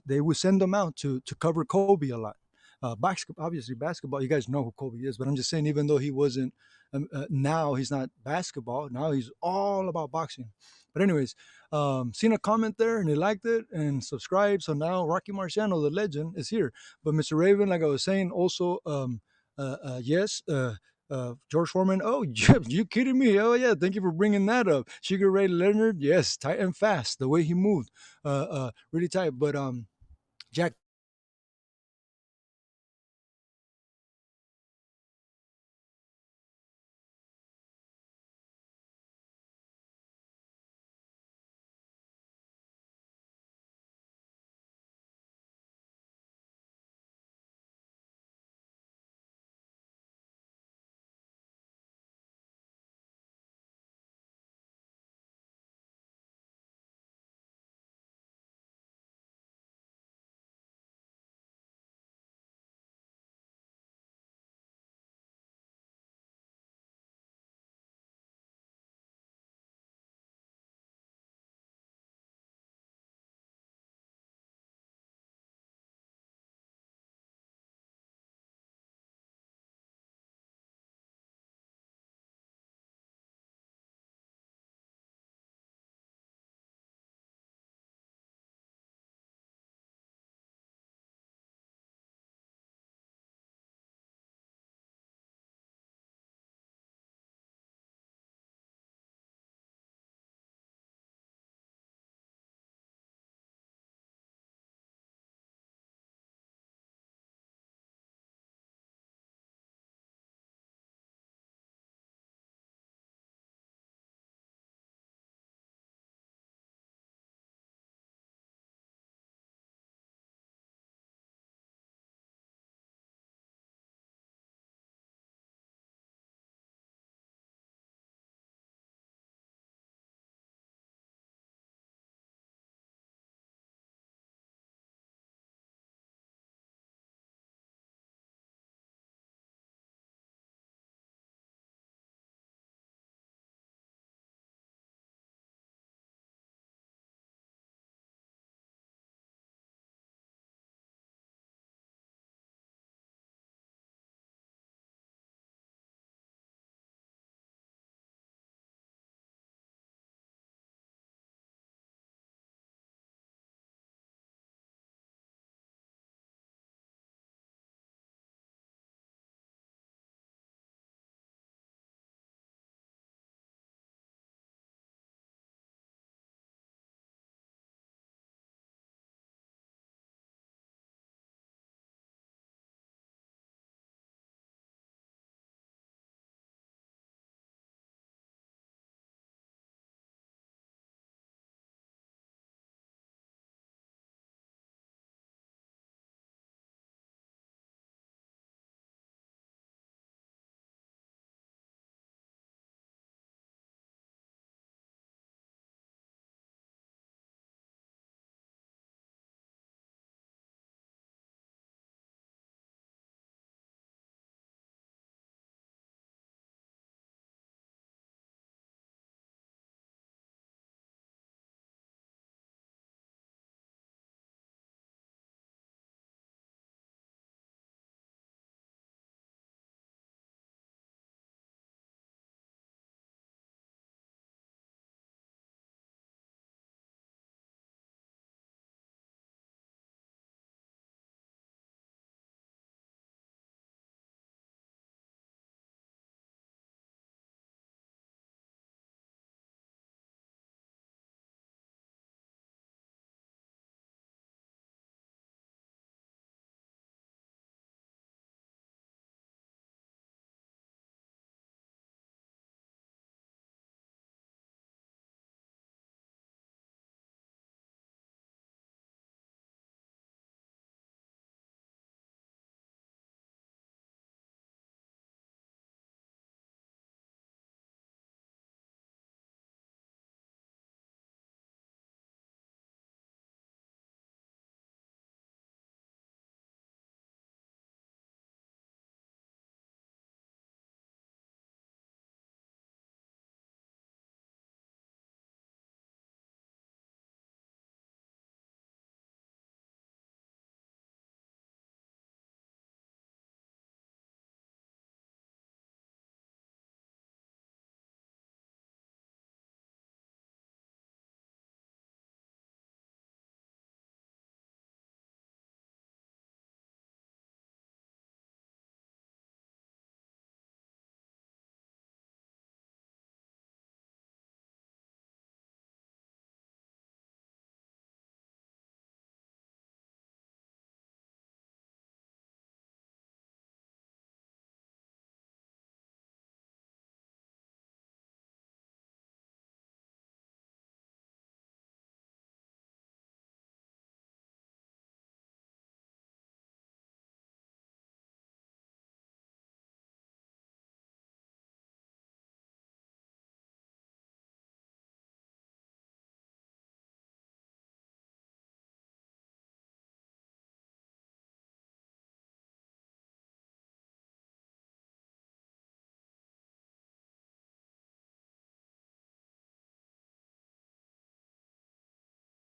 they would send him out to cover Kobe a lot. Basketball, obviously basketball. You guys know who Kobe is, but I'm just saying, even though he wasn't, now he's not basketball. Now he's all about boxing. But anyways, seen a comment there and he liked it and subscribed. So now Rocky Marciano, the legend, is here. But Mr. Raven, like I was saying, also, yes, George Foreman. Oh, you kidding me? Oh yeah, thank you for bringing that up. Sugar Ray Leonard, yes, tight and fast. The way he moved, really tight. But Jack